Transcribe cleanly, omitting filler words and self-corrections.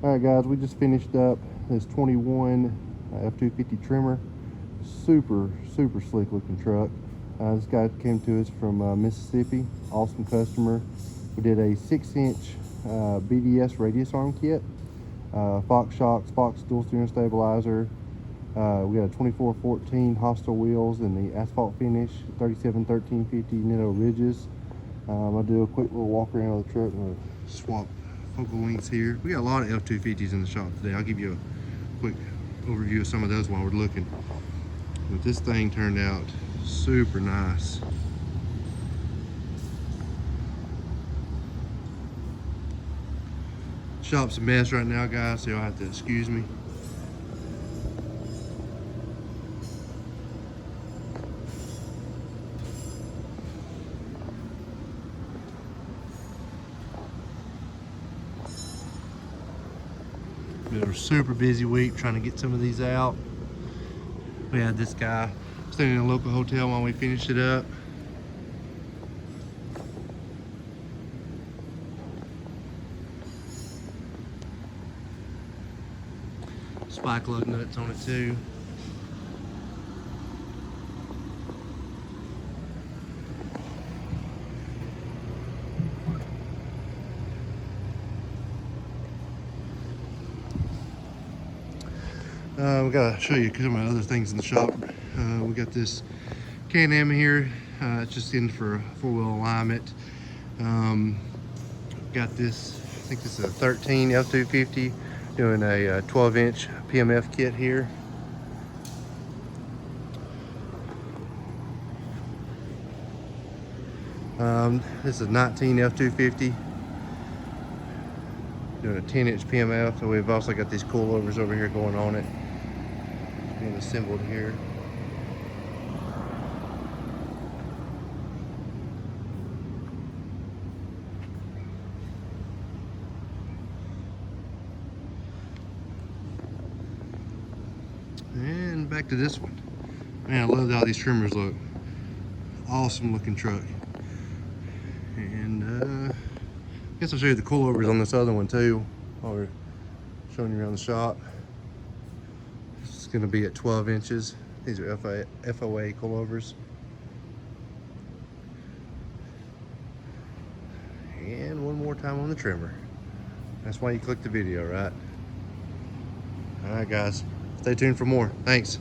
All right, guys, we just finished up this 21 F250 Tremor. Super slick looking truck. This guy came to us from Mississippi. Awesome customer. We did a 6-inch BDS radius arm kit, Fox shocks, Fox dual steering stabilizer. We got a 2414 hostile wheels and the asphalt finish, 371350 nitto ridges. I'll do a quick little walk around of the truck and swap focal lengths here. We got a lot of F250s in the shop today. I'll give you a quick overview of some of those while we're looking. But this thing turned out super nice. Shop's a mess right now, guys, so you'll have to excuse me. It was a super busy week trying to get some of these out. We had this guy staying in a local hotel while we finished it up. Spike lug nuts on it too. We gotta show you some of the other things in the shop. We got this Can-Am here. It's just in for 4-wheel alignment. Got this, I think this is a 13 F250, doing a 12-inch PMF kit here. This is a 19 F250, doing a 10-inch PMF. So we've also got these coilovers over here going on it, being assembled here. And back to this one. Man, I love how these trimmers look. Awesome looking truck. And I guess I'll show you the coilovers on this other one too while we're showing you around the shop. It's going to be at 12 inches. These are FOA coilovers. And one more time on the trimmer. That's why you click the video, right? All right, guys. Stay tuned for more. Thanks.